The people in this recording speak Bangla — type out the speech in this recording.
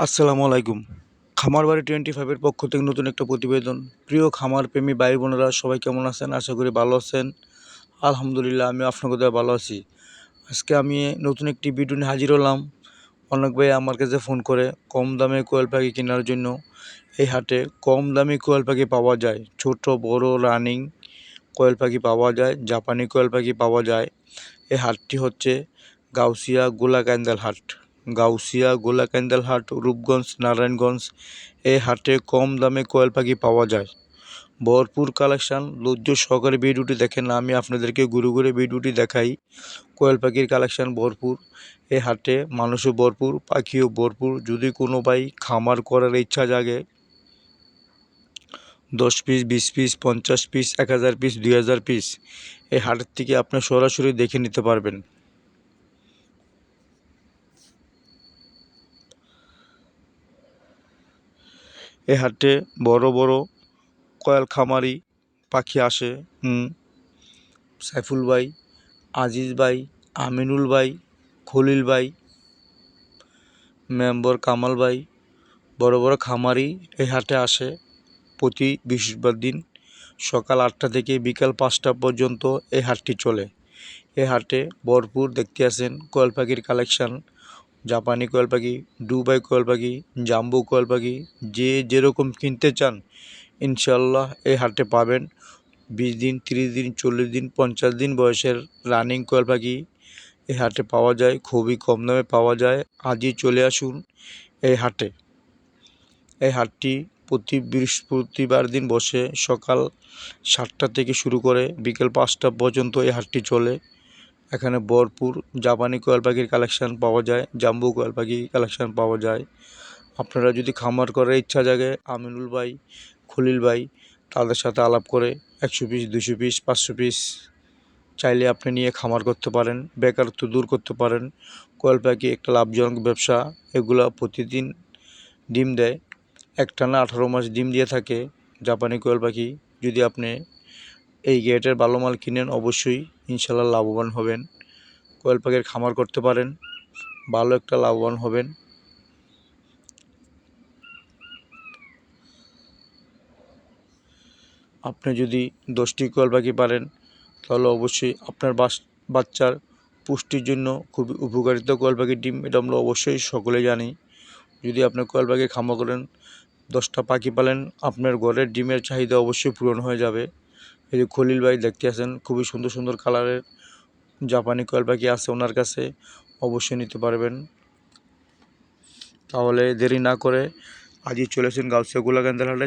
আসসালামু আলাইকুম। খামারবাড়ি 25 এর পক্ষ থেকে নতুন একটা প্রতিবেদন। প্রিয় খামার প্রেমী ভাই বোনেরা সবাই কেমন আছেন? আশা করি ভালো আছেন। আলহামদুলিল্লাহ আমি আপনাদের দয়ায় ভালো আছি। আজকে আমি নতুন একটি ভিডিও নিয়ে হাজির হলাম। অনেক ভাই আমার কাছে ফোন করে কম দামে কোয়েল পাখি কেনার জন্য। এই হাটে কম দামে কোয়েল পাখি পাওয়া যায়। ছোট বড় রানিং কোয়েল পাখি পাওয়া যায়, জাপানি কোয়েল পাখি পাওয়া যায়। এই হাটটি হচ্ছে গাউসিয়া গোলাকান্দাল হাট। গাউসিয়া গোলাকান্দাল হাট, রূপগঞ্জ, নারায়ণগঞ্জ। এই হাটে কম দামে কোয়েল পাখি পাওয়া যায়। ভরপুর কালেকশান। ধৈর্য সহকারে ভিডিওটি দেখেন, আমি আপনাদেরকে ঘুরে ঘুরে ভিডিওটি দেখাই। কোয়েল পাখির কালেকশান ভরপুর। এই হাটে মানুষও ভরপুর, পাখিও ভরপুর। যদি কোনো ভাই খামার করার ইচ্ছা জাগে, 10 piece, 20 piece, 50 piece, 1000 piece, 2000 piece এই হাটের থেকে আপনি সরাসরি দেখে নিতে পারবেন। এই হাটে বড় বড় কয়েল খামারি পাখি আসে। সাইফুল ভাই, আজিজ ভাই, আমিনুল ভাই, খলিল ভাই, মেম্বর কামাল ভাই, বড় বড় খামারি এই হাটে আসে প্রতি বৃহস্পতিবার দিন সকাল 8টা থেকে বিকাল 5টা পর্যন্ত এই হাটটি চলে। এই হাটে ভরপুর দেখতে আসেন কোয়েল পাখির কালেকশান। জাপানি কোয়েল পাখি, দুবাই কোয়েল পাখি, জাম্বু কোয়েল পাখি, যে যেরকম কিনতে চান ইনশাল্লাহ এই হাটে পাবেন। 20 দিন, 30 দিন, 40 দিন, 50 দিন বয়সের রানিং কোয়েল পাখি এই হাটে পাওয়া যায়, খুবই কম দামে পাওয়া যায়। আজই চলে আসুন এই হাটে। এই হাটটি প্রতি বৃহস্পতিবার দিন বসে সকাল 7টা থেকে শুরু করে বিকেল 5টা পর্যন্ত এই হাটটি চলে। এখানে ভরপুর জাপানি কোয়েল পাখির কালেকশান পাওয়া যায়, জাম্বু কোয়েল পাখি কালেকশান পাওয়া যায়। আপনারা যদি খামার করার ইচ্ছা জাগে, আমিনুল ভাই, খলিল ভাই তাদের সাথে আলাপ করে 100 পিস, 200 পিস, 500 পিস চাইলে আপনি নিয়ে খামার করতে পারেন, বেকারত্ব দূর করতে পারেন। কোয়েল পাখি একটা লাভজনক ব্যবসা। এগুলা প্রতিদিন ডিম দেয়, একটানা 18 মাস ডিম দিয়ে থাকে জাপানি কোয়েল পাখি। যদি আপনি এই গ্রেডের ভালো মাল কিনেন অবশ্যই ইনশাল্লাহ লাভবান হবেন। কোয়েল পাখির খামার করতে পারেন, ভালো একটা লাভবান হবেন। আপনি যদি 10টি কোয়েল পাখি পারেন তাহলে অবশ্যই আপনার বাচ্চার পুষ্টির জন্য খুবই উপকারিতা কোয়েল পাখির ডিম, এটা আমরা অবশ্যই সকলে জানি। যদি আপনি কোয়েল পাখি খামার করেন, 10টা পাখি পালেন, আপনার ঘরের ডিমের চাহিদা অবশ্যই পূরণ হয়ে যাবে। এই যে খলিল ভাই দেখতে আছেন, খুবই সুন্দর সুন্দর কালারের জাপানি কোয়েল পাখি আছে ওনার কাছে, অবশ্যই নিতে পারবেন। তাহলে দেরি না করে আজই চলেছেন গাউসিয়া গোলাকান্দাল হাটে।